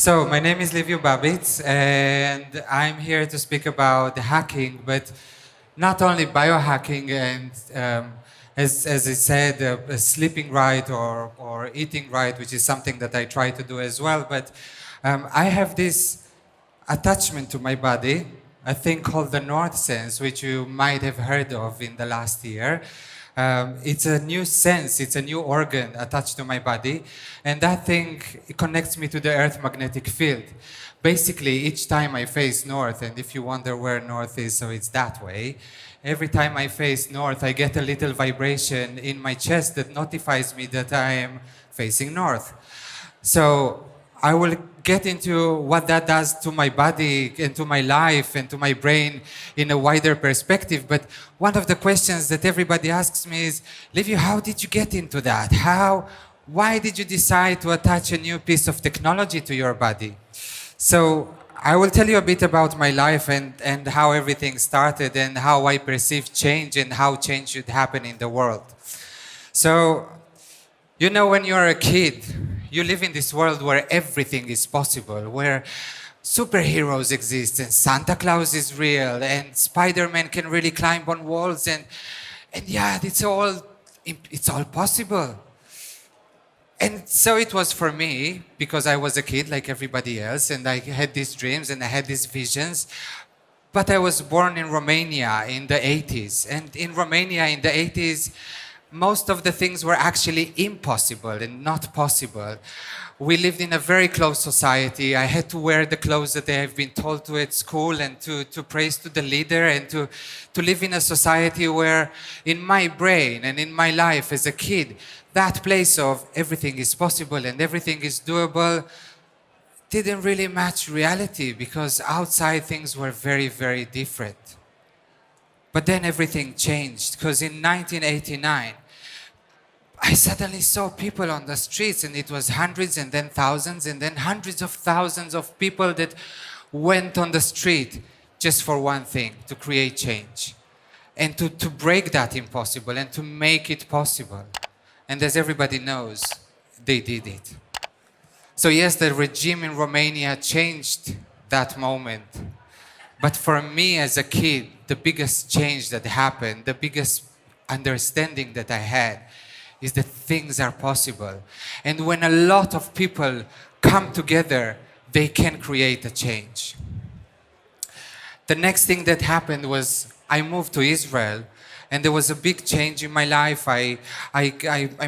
So, my name is Livio Babitz, and I'm here to speak about hacking, but not only biohacking and, as I said, sleeping right or eating right, which is something that I try to do as well. But I have this attachment to my body, a thing called the North Sense, which you might have heard of in the last year. It's a new sense, it's a new organ attached to my body, and that thing it connects me to the Earth magnetic field. Basically, each time I face north, and if you wonder where north is, so it's that way, every time I face north, I get a little vibration in my chest that notifies me that I am facing north. So I will get into what that does to my body and to my life and to my brain in a wider perspective. But one of the questions that everybody asks me is, Livio, how did you get into that? Why did you decide to attach a new piece of technology to your body? So I will tell you a bit about my life and how everything started and how I perceive change and how change should happen in the world. So, you know, when you're a kid, you live in this world where everything is possible, where superheroes exist and Santa Claus is real and Spider-Man can really climb on walls and yeah, it's all possible. And so it was for me, because I was a kid like everybody else and I had these dreams and I had these visions. But I was born in Romania in the 80s. And in Romania in the 80s, most of the things were actually impossible and not possible. We lived in a very closed society. I had to wear the clothes that I have been told to at school and to praise to the leader and to live in a society where in my brain and in my life as a kid, that place of everything is possible and everything is doable didn't really match reality because outside things were very, very different. But then everything changed because in 1989, I suddenly saw people on the streets and it was hundreds and then thousands and then hundreds of thousands of people that went on the street just for one thing, to create change and to break that impossible and to make it possible. And as everybody knows, they did it. So yes, the regime in Romania changed that moment. But for me as a kid, the biggest change that happened, the biggest understanding that I had is that things are possible. And when a lot of people come together, they can create a change. The next thing that happened was I moved to Israel and there was a big change in my life. I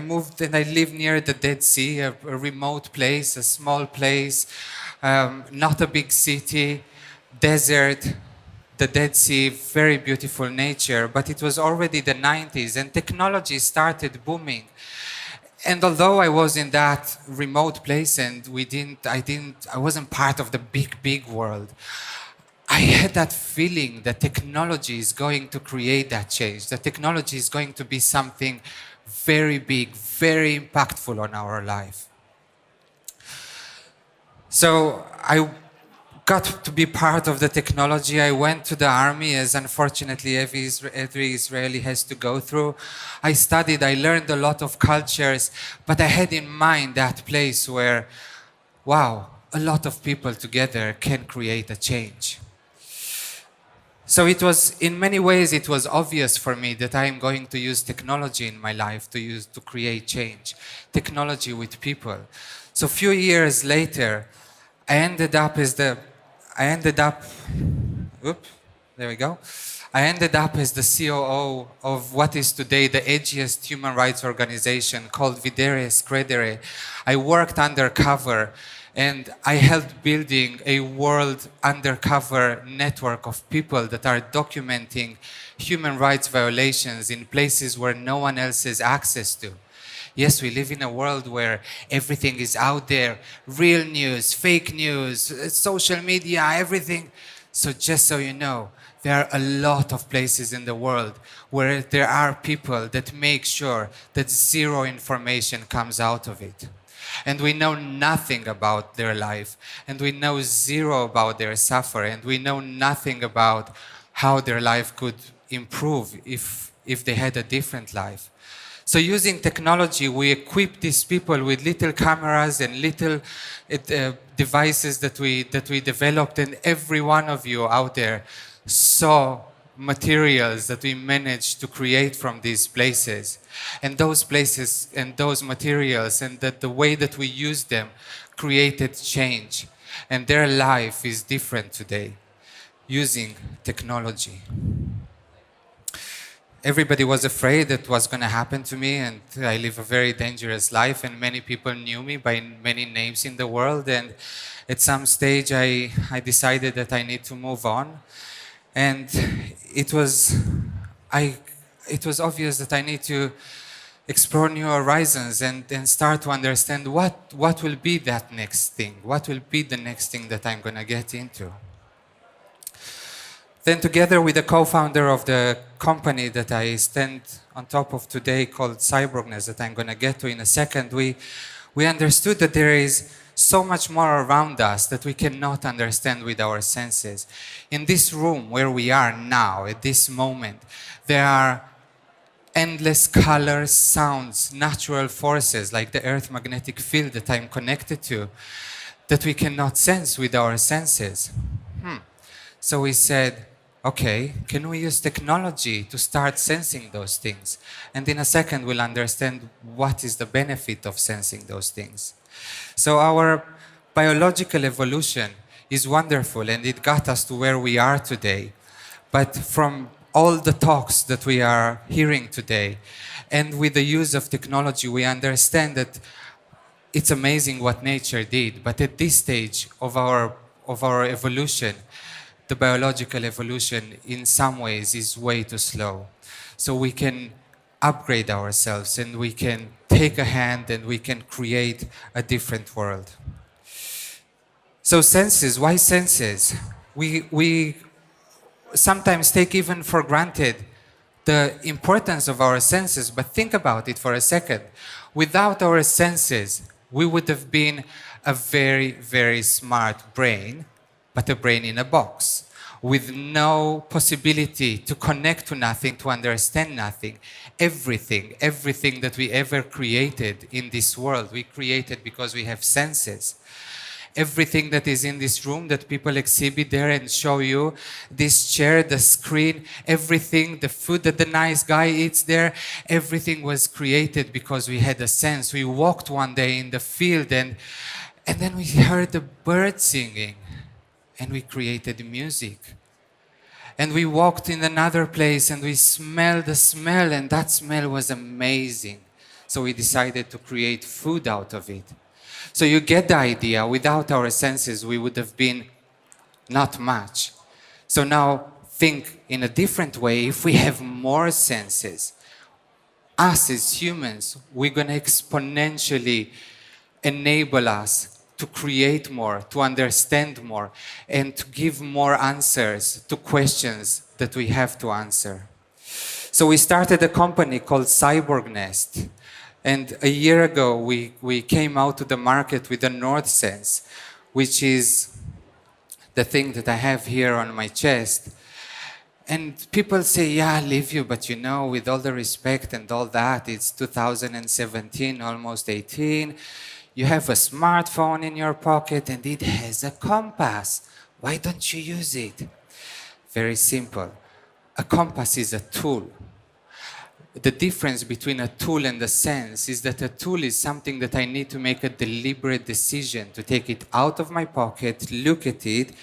moved and I live near the Dead Sea, a remote place, a small place, not a big city, desert, the Dead Sea, very beautiful nature, but it was already the 90s and technology started booming. And although I was in that remote place and I wasn't part of the big world, I had that feeling that technology is going to create that change, that technology is going to be something very big, very impactful on our life. So I got to be part of the technology. I went to the army, as unfortunately every Israeli has to go through. I studied, I learned a lot of cultures, but I had in mind that place where, wow, a lot of people together can create a change. So it was, in many ways, it was obvious for me that I am going to use technology in my life to create change, technology with people. So a few years later, I ended up, there we go. I ended up as the COO of what is today the edgiest human rights organization called Videre Scredere. I worked undercover and I helped building a world undercover network of people that are documenting human rights violations in places where no one else has access to. Yes, we live in a world where everything is out there, real news, fake news, social media, everything. So just so you know, there are a lot of places in the world where there are people that make sure that zero information comes out of it. And we know nothing about their life, and we know zero about their suffering, and we know nothing about how their life could improve if they had a different life. So using technology, we equip these people with little cameras and little devices that we developed, and every one of you out there saw materials that we managed to create from these places. And those places and those materials and the way that we use them created change. And their life is different today using technology. Everybody was afraid that was going to happen to me, and I live a very dangerous life, and many people knew me by many names in the world. And at some stage I decided that I need to move on, and it was obvious that I need to explore new horizons and start to understand what will be that next thing, what will be the next thing that I'm going to get into. Then together with the co-founder of the company that I stand on top of today called Cyborgness, that I'm going to get to in a second, we understood that there is so much more around us that we cannot understand with our senses. In this room where we are now, at this moment, there are endless colors, sounds, natural forces like the Earth magnetic field that I'm connected to that we cannot sense with our senses. So we said, okay, can we use technology to start sensing those things? And in a second, we'll understand what is the benefit of sensing those things. So our biological evolution is wonderful, and it got us to where we are today. But from all the talks that we are hearing today, and with the use of technology, we understand that it's amazing what nature did. But at this stage of our evolution, the biological evolution in some ways is way too slow. So we can upgrade ourselves, and we can take a hand, and we can create a different world. So senses, why senses? We sometimes take even for granted the importance of our senses, but think about it for a second. Without our senses, we would have been a very, very smart brain, but a brain in a box, with no possibility to connect to nothing, to understand nothing. Everything that we ever created in this world, we created because we have senses. Everything that is in this room that people exhibit there and show you, this chair, the screen, everything, the food that the nice guy eats there, everything was created because we had a sense. We walked one day in the field, and then we heard the birds singing, and we created music. And we walked in another place, and we smelled the smell, and that smell was amazing. So we decided to create food out of it. So you get the idea. Without our senses, we would have been not much. So now think in a different way. If we have more senses, us as humans, we're going to exponentially enable us to create more, to understand more, and to give more answers to questions that we have to answer. So we started a company called Cyborgness. And a year ago, we came out to the market with the NorthSense, which is the thing that I have here on my chest. And people say, yeah, Livio, but you know, with all the respect and all that, it's 2017, almost 18. You have a smartphone in your pocket, and it has a compass. Why don't you use it? Very simple. A compass is a tool. The difference between a tool and a sense is that a tool is something that I need to make a deliberate decision to take it out of my pocket, look at it,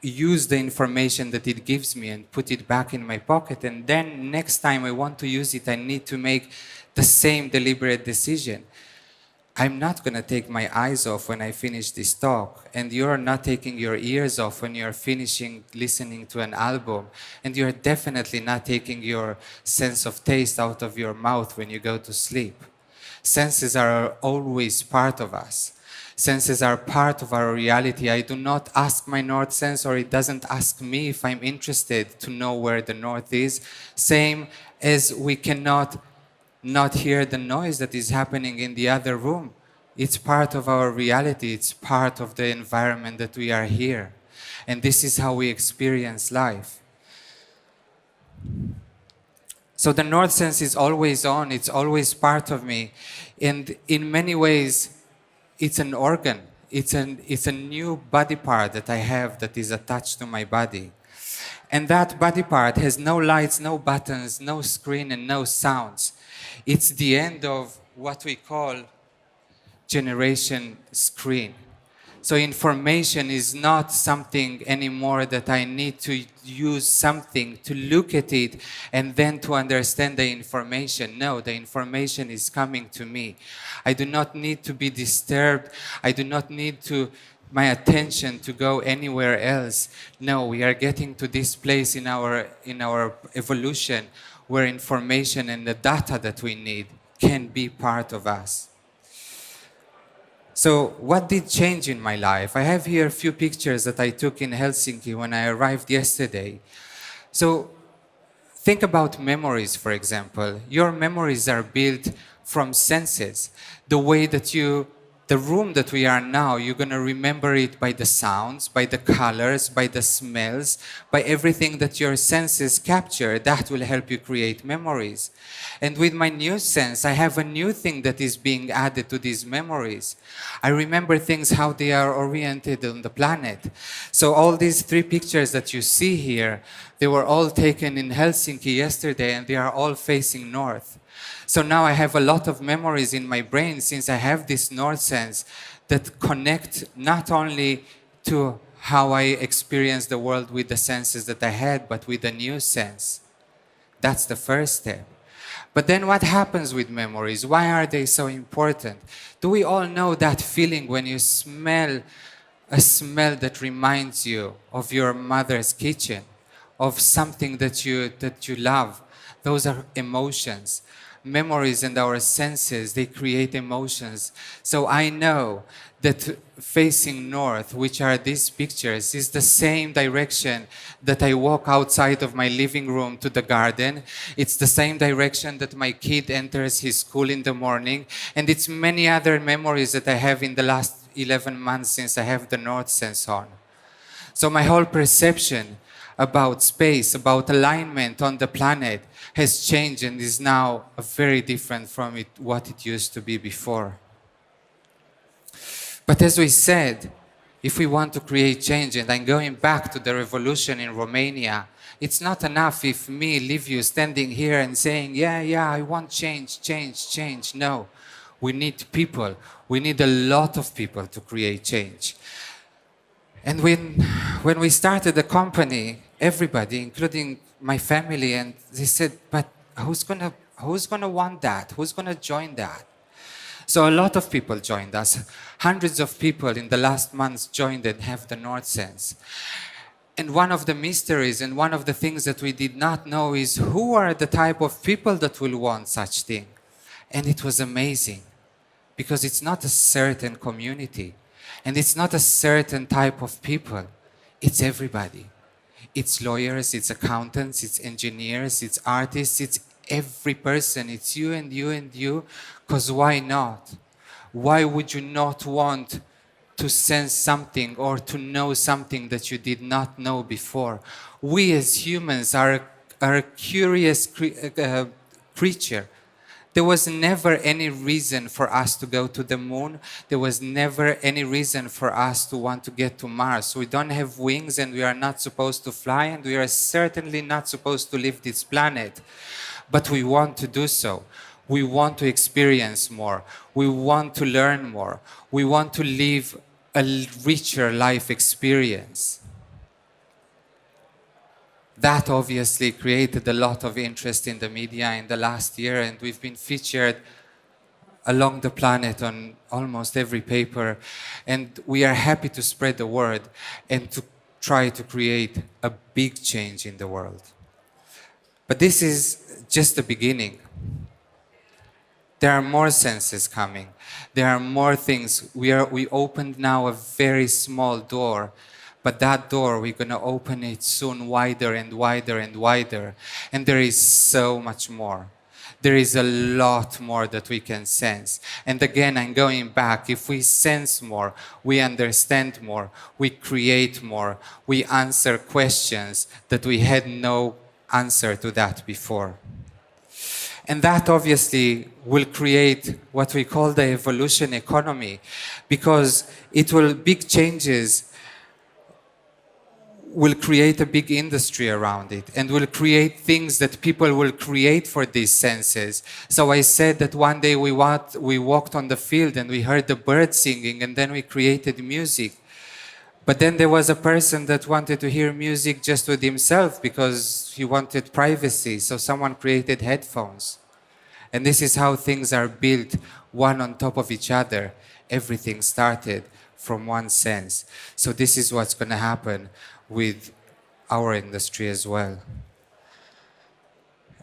use the information that it gives me and put it back in my pocket. And then next time I want to use it, I need to make the same deliberate decision. I'm not going to take my eyes off when I finish this talk, and you're not taking your ears off when you're finishing listening to an album, and you're definitely not taking your sense of taste out of your mouth when you go to sleep. Senses are always part of us. Senses are part of our reality. I do not ask my north sense, or it doesn't ask me if I'm interested to know where the north is. Same as we cannot not hear the noise that is happening in the other room. It's part of our reality. It's part of the environment that we are here. And this is how we experience life. So the North Sense is always on, it's always part of me. And in many ways, it's an organ. It's a new body part that I have that is attached to my body. And that body part has no lights, no buttons, no screen, and no sounds. It's the end of what we call generation screen. So information is not something anymore that I need to use something to look at it and then to understand the information. No, the information is coming to me. I do not need to be disturbed. I do not need my attention to go anywhere else. No, we are getting to this place in our evolution where information and the data that we need can be part of us. So what did change in my life? I have here a few pictures that I took in Helsinki when I arrived yesterday. So think about memories, for example. Your memories are built from senses. The way that the room that we are now, you're going to remember it by the sounds, by the colors, by the smells, by everything that your senses capture. That will help you create memories. And with my new sense, I have a new thing that is being added to these memories. I remember things, how they are oriented on the planet. So all these 3 pictures that you see here, they were all taken in Helsinki yesterday, and they are all facing north. So now I have a lot of memories in my brain since I have this North Sense that connect not only to how I experience the world with the senses that I had, but with a new sense. That's the first step. But then what happens with memories? Why are they so important? Do we all know that feeling when you smell a smell that reminds you of your mother's kitchen, of something that you love? Those are emotions. Memories and our senses, they create emotions. So I know that facing north, which are these pictures, is the same direction that I walk outside of my living room to the garden. It's the same direction that my kid enters his school in the morning. And it's many other memories that I have in the last 11 months since I have the North Sense on. So my whole perception about space, about alignment on the planet has changed and is now very different from what it used to be before. But as we said, if we want to create change, and I'm going back to the revolution in Romania, it's not enough if me, Liviu, standing here and saying, yeah, I want change. No, we need people. We need a lot of people to create change. And when we started the company, everybody, including my family, and they said, but who's gonna want that? Who's gonna join that? So a lot of people joined us. Hundreds of people in the last months joined and have the North Sense. And one of the mysteries and one of the things that we did not know is who are the type of people that will want such thing. And it was amazing because it's not a certain community and it's not a certain type of people. It's everybody. It's lawyers, it's accountants, it's engineers, it's artists, it's every person. It's you and you and you, because why not? Why would you not want to sense something or to know something that you did not know before? We as humans are a curious creature. There was never any reason for us to go to the moon. There was never any reason for us to want to get to Mars. We don't have wings and we are not supposed to fly and we are certainly not supposed to leave this planet. But we want to do so. We want to experience more. We want to learn more. We want to live a richer life experience. That obviously created a lot of interest in the media in the last year, and we've been featured along the planet on almost every paper. And we are happy to spread the word and to try to create a big change in the world. But this is just the beginning. There are more senses coming. There are more things. We opened now a very small door. But that door, we're going to open it soon wider and wider and wider. And there is so much more. There is a lot more that we can sense. And again, I'm going back. If we sense more, we understand more, we create more, we answer questions that we had no answer to that before. And that obviously will create what we call the evolution economy, because it will, big changes will create a big industry around it and will create things that people will create for these senses. So I said that one day we walked on the field and we heard the birds singing, and then we created music. But then there was a person that wanted to hear music just with himself because he wanted privacy, so someone created headphones. And this is how things are built, one on top of each other. Everything started from one sense. So this is what's going to happen with our industry as well.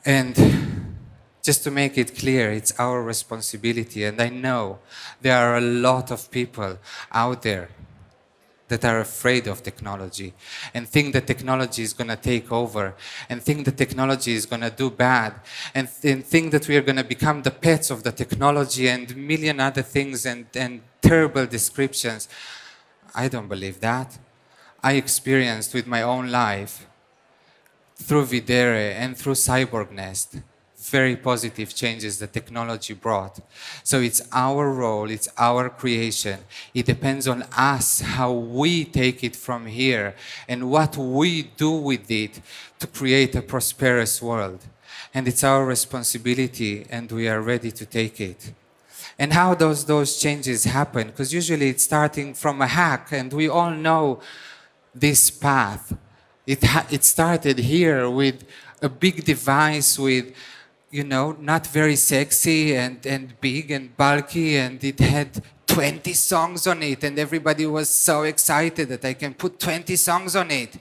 And just to make it clear, it's our responsibility. And I know there are a lot of people out there that are afraid of technology and think that technology is going to take over and think that technology is going to do bad and think that we are going to become the pets of the technology and a million other things and terrible descriptions. I don't believe that. I experienced with my own life through Videre and through Cyborg Nest very positive changes that technology brought. So it's our role, it's our creation. It depends on us how we take it from here and what we do with it to create a prosperous world. And it's our responsibility, and we are ready to take it. And how does those changes happen? Because usually it's starting from a hack, and we all know this path. It started here with a big device with, you know, not very sexy and big and bulky, and it had 20 songs on it, and everybody was so excited that I can put 20 songs on it.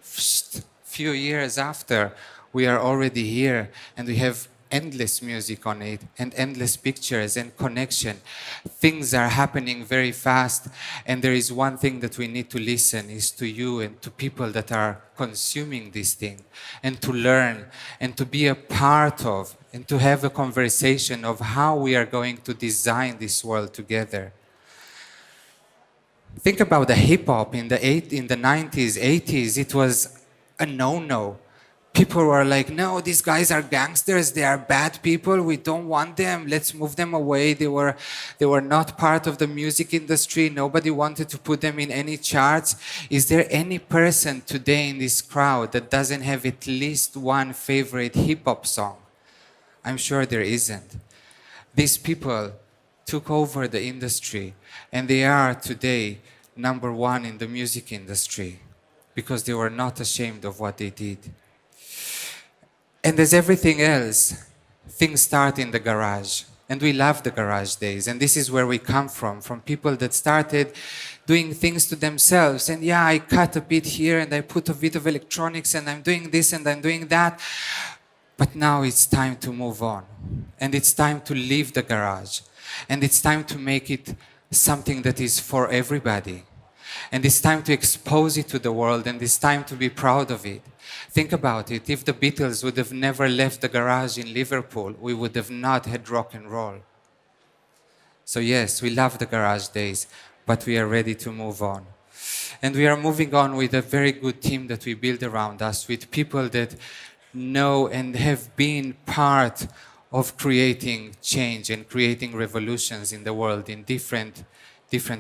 Few years after, we are already here, and we have endless music on it and endless pictures and connection. Things are happening very fast, and there is one thing that we need to listen is to you and to people that are consuming this thing, and to learn and to be a part of and to have a conversation of how we are going to design this world together. Think about the hip-hop in the 90s, 80s. It was a no-no. People were like, no, these guys are gangsters, they are bad people, we don't want them, let's move them away. They were not part of the music industry, nobody wanted to put them in any charts. Is there any person today in this crowd that doesn't have at least one favorite hip-hop song? I'm sure there isn't. These people took over the industry, and they are today #1 in the music industry because they were not ashamed of what they did. And as everything else, things start in the garage. And we love the garage days. And this is where we come from people that started doing things to themselves. And yeah, I cut a bit here and I put a bit of electronics and I'm doing this and I'm doing that. But now it's time to move on. And it's time to leave the garage. And it's time to make it something that is for everybody. And it's time to expose it to the world, and it's time to be proud of it. Think about it. If the Beatles would have never left the garage in Liverpool, we would have not had rock and roll. So yes, we love the garage days, but we are ready to move on. And we are moving on with a very good team that we build around us, with people that know and have been part of creating change and creating revolutions in the world in different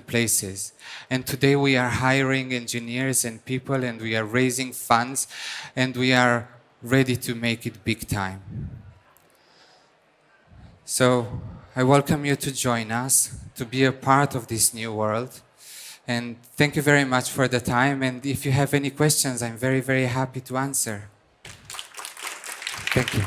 places. And today we are hiring engineers and people, and we are raising funds, and we are ready to make it big time. So I welcome you to join us, to be a part of this new world. And thank you very much for the time. And if you have any questions, I'm very, very happy to answer. Thank you.